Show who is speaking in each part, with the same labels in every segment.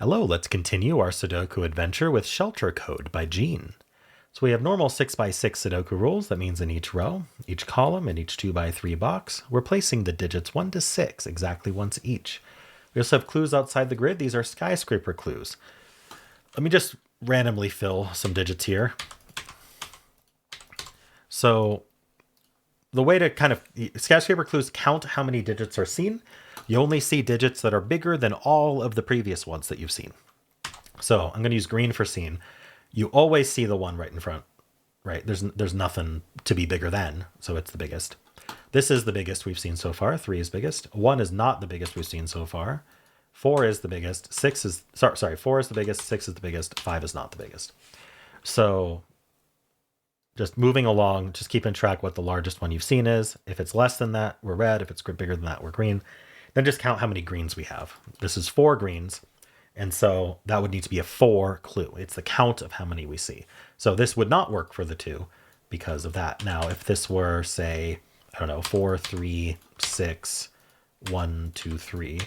Speaker 1: Hello, let's continue our Sudoku adventure with Shelter Code by Gene. So we have normal 6x6 Sudoku rules. That means in each row, each column, and each 2x3 box, we're placing the digits 1 to 6 exactly once each. We also have clues outside the grid. These are skyscraper clues. Let me just randomly fill some digits here. So the way to skyscraper clues count how many digits are seen. You only see digits that are bigger than all of the previous ones that you've seen. So I'm going to use green for seen. You always see the one right in front, right? There's nothing to be bigger than, so it's the biggest. This is the biggest we've seen so far. 3 is biggest. 1 is not the biggest we've seen so far. 4 is the biggest. 4 is the biggest. 6 is the biggest. 5 is not the biggest. So just moving along, just keeping track what the largest one you've seen is. If it's less than that, we're red. If it's bigger than that, we're green. Then just count how many greens we have. This is 4 greens. And so that would need to be a 4 clue. It's the count of how many we see. So this would not work for the 2 because of that. Now, if this were, say, I don't know, 4, 3, 6, 1, 2, 3.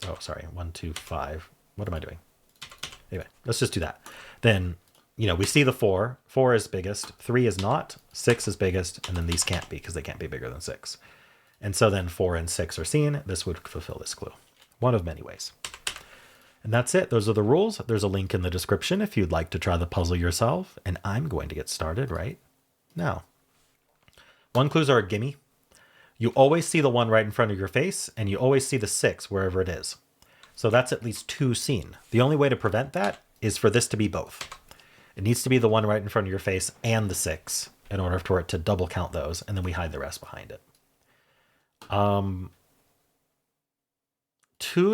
Speaker 1: Oh, sorry, 1, 2, 5. What am I doing? Anyway, let's just do that. Then, we see the 4. 4 is biggest. 3 is not. 6 is biggest. And then these can't be because they can't be bigger than 6. And so then 4 and 6 are seen. This would fulfill this clue. One of many ways. And that's it. Those are the rules. There's a link in the description if you'd like to try the puzzle yourself. And I'm going to get started right now. 1 clues are a gimme. You always see the 1 right in front of your face, and you always see the 6 wherever it is. So that's at least 2 seen. The only way to prevent that is for this to be both. It needs to be the 1 right in front of your face and the 6 in order for it to double count those, and then we hide the rest behind it. 2s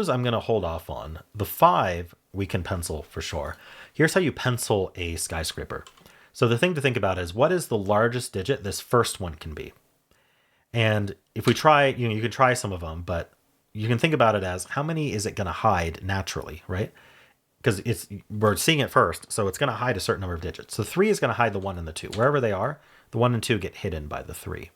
Speaker 1: I'm going to hold off on. The 5 we can pencil for sure. Here's how you pencil a skyscraper. So the thing to think about is what is the largest digit this first one can be? And if we try, you can try some of them, but you can think about it as how many is it going to hide naturally, right? Because we're seeing it first, so it's going to hide a certain number of digits. So 3 is going to hide the 1 and the 2. Wherever they are, the 1 and 2 get hidden by the 3.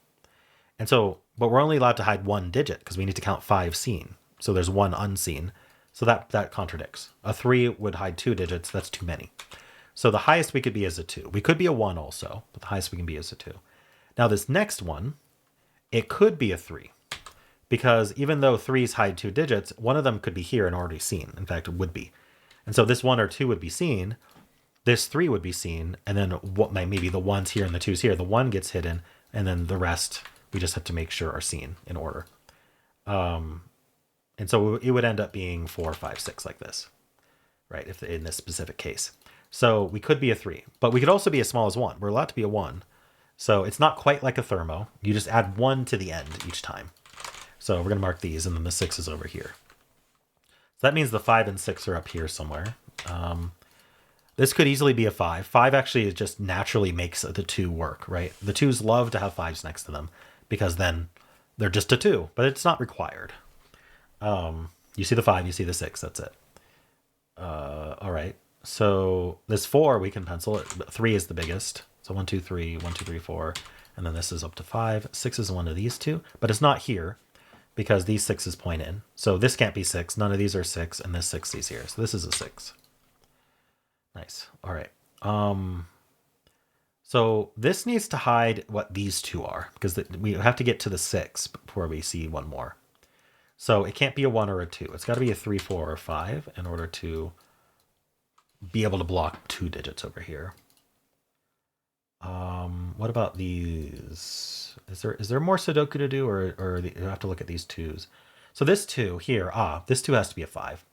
Speaker 1: And so, but we're only allowed to hide 1 digit because we need to count 5 seen. So there's 1 unseen. So that contradicts. A 3 would hide 2 digits. That's too many. So the highest we could be is a 2. We could be a 1 also, but the highest we can be is a 2. Now this next one, it could be a 3. Because even though 3s hide 2 digits, one of them could be here and already seen. In fact, it would be. And so this 1 or 2 would be seen. This 3 would be seen. And then maybe the 1s here and the 2s here. The 1 gets hidden. And then the rest we just have to make sure are seen in order. And so it would end up being 4, 5, 6 like this, right? If in this specific case. So we could be a 3, but we could also be as small as 1. We're allowed to be a 1. So it's not quite like a thermo. You just add 1 to the end each time. So we're going to mark these, and then the 6 is over here. So that means the 5 and 6 are up here somewhere. This could easily be a 5. 5 actually just naturally makes the 2 work, right? The 2s love to have 5s next to them because then they're just a 2, but it's not required. You see the 5, you see the 6, that's it. All right. So this 4, we can pencil it. 3 is the biggest. So 1, 2, 3, 1, 2, 3, 4. And then this is up to 5. 6 is one of these 2, but it's not here because these 6s point in. So this can't be 6. None of these are 6, and this 6 is here. So this is a 6. Nice. All right. So this needs to hide what these 2 are because we have to get to the 6 before we see one more. So it can't be a 1 or a 2. It's got to be a 3, 4, or 5 in order to be able to block 2 digits over here. What about these? Is there more Sudoku to do, or you have to look at these 2s? So this 2 here, this 2 has to be a 5.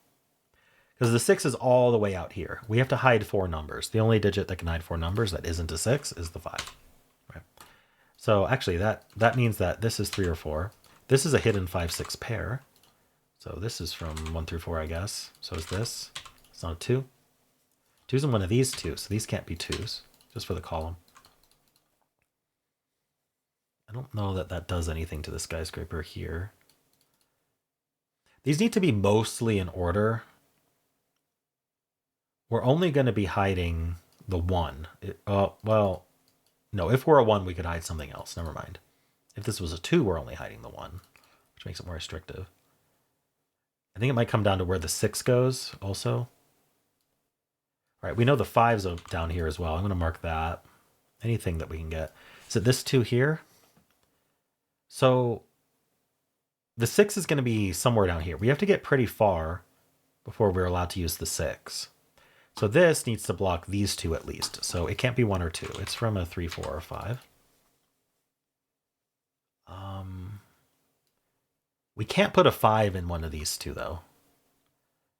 Speaker 1: Because the 6 is all the way out here. We have to hide 4 numbers. The only digit that can hide 4 numbers that isn't a 6 is the 5. Right. So actually that means that this is 3 or 4. This is a hidden 5, 6 pair. So this is from 1 through 4, I guess. So is this. It's not a 2. 2's in one of these 2, so these can't be 2s, just for the column. I don't know that does anything to the skyscraper here. These need to be mostly in order. We're only going to be hiding the 1. Well, no, if we're a 1, we could hide something else. Never mind. If this was a 2, we're only hiding the 1, which makes it more restrictive. I think it might come down to where the 6 goes also. All right, we know the 5's down here as well. I'm going to mark that. Anything that we can get. Is it this 2 here? So the 6 is going to be somewhere down here. We have to get pretty far before we're allowed to use the 6. So this needs to block these 2 at least. So it can't be 1 or 2. It's from a 3, 4, or 5. We can't put a 5 in one of these 2 though,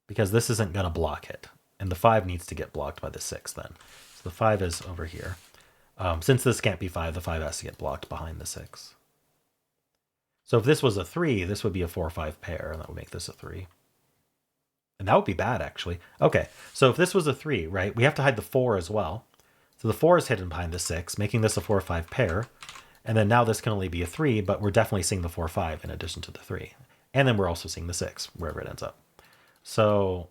Speaker 1: because this isn't going to block it. And the 5 needs to get blocked by the 6 then. So the 5 is over here. Since this can't be 5, the 5 has to get blocked behind the 6. So if this was a 3, this would be a 4 or 5 pair, and that would make this a 3. And that would be bad, actually. Okay, so if this was a 3, right, we have to hide the 4 as well. So the 4 is hidden behind the 6, making this a 4 or 5 pair. And then now this can only be a 3, but we're definitely seeing the 4 or 5 in addition to the 3. And then we're also seeing the 6, wherever it ends up. So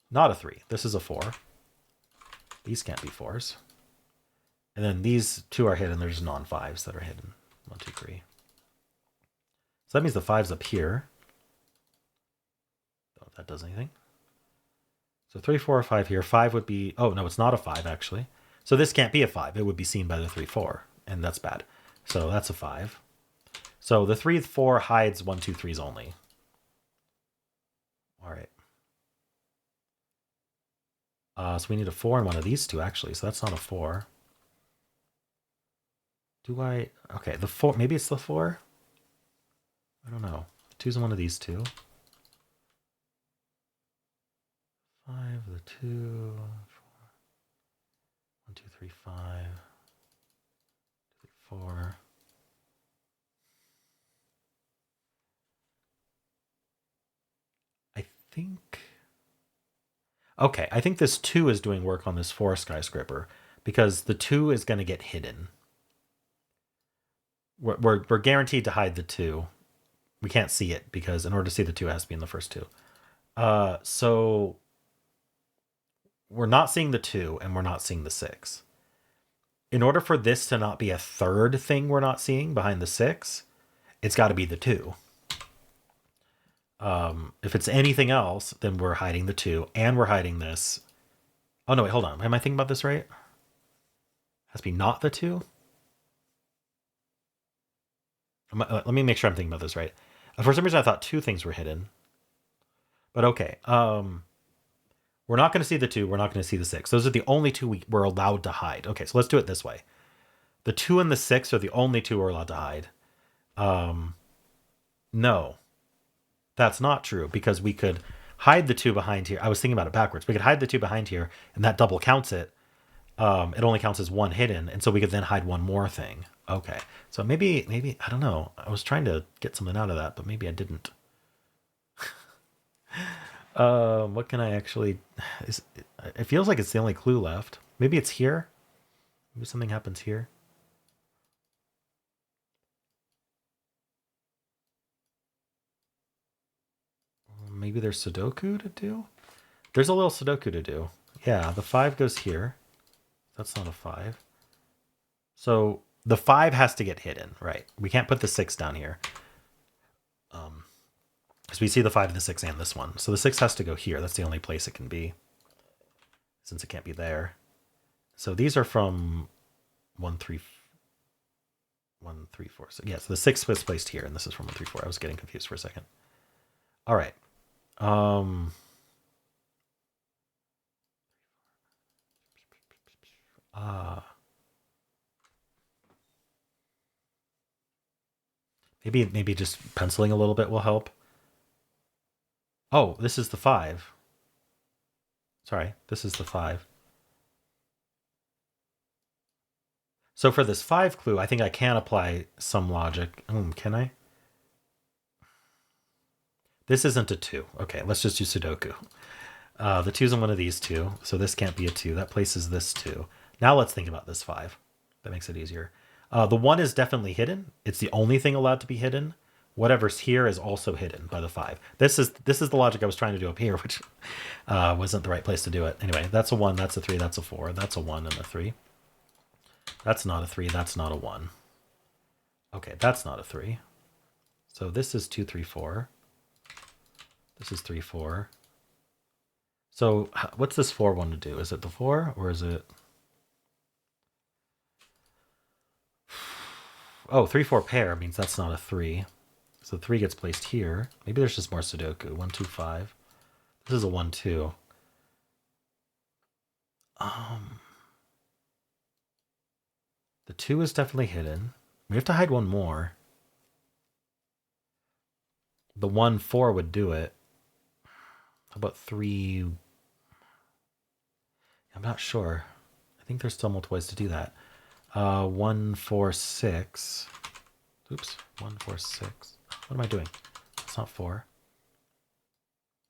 Speaker 1: not a 3. This is a 4. These can't be 4s. And then these 2 are hidden. There's non-5s that are hidden. 1, 2, 3. So that means the 5's up here. Don't know if that does anything. So 3, 4, or 5 here. 5 would be... Oh, no, it's not a 5, actually. So this can't be a 5. It would be seen by the 3, 4. And that's bad. So that's a 5. So the 3, 4 hides 1, 2, 3s only. All right. So we need a 4 in one of these 2, actually. So that's not a 4. Do I... Okay, the 4... Maybe it's the 4? I don't know. 2's in one of these 2. 5, the 2, 4. 1, 2, 3, 5. 2, 3, 4. I think... Okay, I think this 2 is doing work on this 4 skyscraper, because the 2 is going to get hidden. We're guaranteed to hide the 2. We can't see it, because in order to see the 2, it has to be in the first 2. So we're not seeing the 2, and we're not seeing the 6. In order for this to not be a third thing we're not seeing behind the 6, it's got to be the 2. If it's anything else, then we're hiding the 2, and we're hiding this. Oh, no, wait, hold on. Am I thinking about this right? It has to be not the 2? Let me make sure I'm thinking about this right. For some reason, I thought 2 things were hidden. But okay. We're not going to see the 2. We're not going to see the 6. Those are the only 2 we're allowed to hide. Okay, so let's do it this way. The 2 and the 6 are the only 2 we're allowed to hide. No. That's not true, because we could hide the 2 behind here. I was thinking about it backwards. We could hide the 2 behind here, and that double counts it. It only counts as 1 hidden, and so we could then hide 1 more thing. Okay, so maybe I don't know. I was trying to get something out of that, but maybe I didn't. What can I actually... It feels like it's the only clue left. Maybe it's here? Maybe something happens here? Maybe there's Sudoku to do? There's a little Sudoku to do. Yeah, the 5 goes here. That's not a 5. So the 5 has to get hidden, right? We can't put the 6 down here. Because we see the 5 and the 6 and this one. So the 6 has to go here. That's the only place it can be, since it can't be there. So these are from 1, 3, 1, 3, 4. So yeah, so the 6 was placed here, and this is from 1, 3, 4. I was getting confused for a second. All right. Maybe just penciling a little bit will help. Oh, this is the 5. Sorry, this is the 5. So for this 5 clue, I think I can apply some logic. Can I? This isn't a 2. Okay, let's just do Sudoku. The 2's in one of these 2, so this can't be a 2. That places this 2. Now let's think about this 5. That makes it easier. The 1 is definitely hidden. It's the only thing allowed to be hidden. Whatever's here is also hidden by the 5. This is the logic I was trying to do up here, which wasn't the right place to do it. Anyway, that's a 1, that's a 3, that's a 4. That's a 1 and a 3. That's not a 3, that's not a 1. Okay, that's not a 3. So this is 2, 3, 4. This is 3, 4. So what's this 4 one to do? Is it the 4 or is it... Oh, 3, 4 pair means that's not a 3. So 3 gets placed here. Maybe there's just more Sudoku. 1, 2, 5. This is a 1, 2. The 2 is definitely hidden. We have to hide one more. The 1, 4 would do it. How about 3? I'm not sure. I think there's still multiple ways to do that. 1, 4, 6. Oops. 1, 4, 6. What am I doing? It's not 4.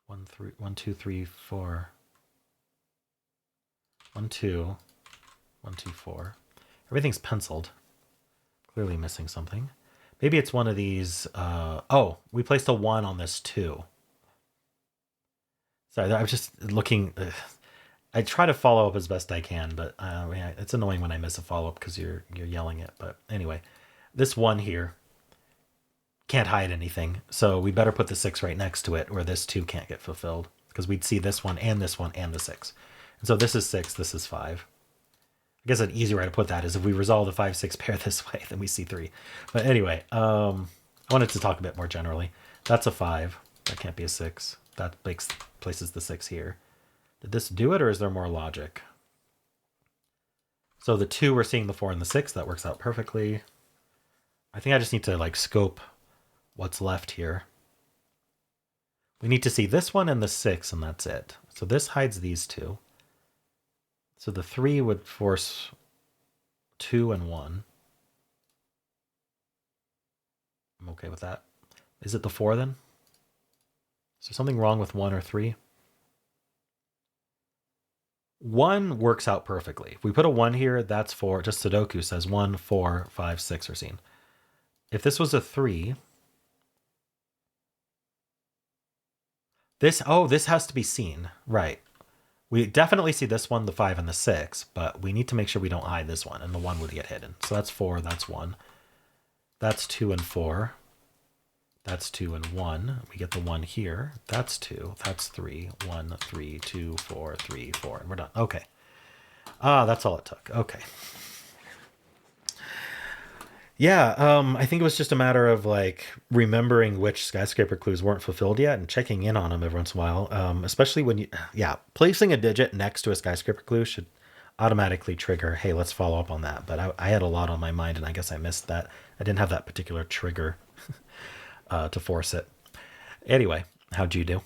Speaker 1: 1, 3, 1, 2, 3, 4. 1, 2. 1, 2, 4. Everything's penciled. Clearly missing something. Maybe it's one of these. Oh, we placed a 1 on this 2. Sorry, I'm just looking. I try to follow up as best I can, but yeah, it's annoying when I miss a follow up because you're yelling it. But anyway, this 1 here can't hide anything, so we better put the 6 right next to it, where this 2 can't get fulfilled, because we'd see this 1 and this 1 and the 6. And so this is 6, this is 5. I guess an easy way to put that is if we resolve the 5, 6 pair this way, then we see 3. But anyway, I wanted to talk a bit more generally. That's a 5. That can't be a 6. That places the 6 here. Did this do it, or is there more logic? So the 2, we're seeing the 4 and the 6. That works out perfectly. I think I just need to like scope what's left here. We need to see this 1 and the 6, and that's it. So this hides these 2. So the 3 would force 2 and 1. I'm okay with that. Is it the 4 then? Is there something wrong with 1 or 3? 1 works out perfectly. If we put a 1 here, that's 4. Just Sudoku says 1, 4, 5, 6 are seen. If this was a 3, this has to be seen. Right. We definitely see this 1, the 5, and the 6, but we need to make sure we don't hide this 1, and the 1 would get hidden. So that's 4, that's 1. That's 2 and 4. That's 2 and 1. We get the 1 here. That's 2. That's 3. 1, 3, 2, 4, 3, 4. And we're done. Okay. That's all it took. Okay. Yeah, I think it was just a matter of like remembering which skyscraper clues weren't fulfilled yet and checking in on them every once in a while. Especially when placing a digit next to a skyscraper clue should automatically trigger, hey, let's follow up on that. But I had a lot on my mind, and I guess I missed that. I didn't have that particular trigger to force it. Anyway, how'd you do?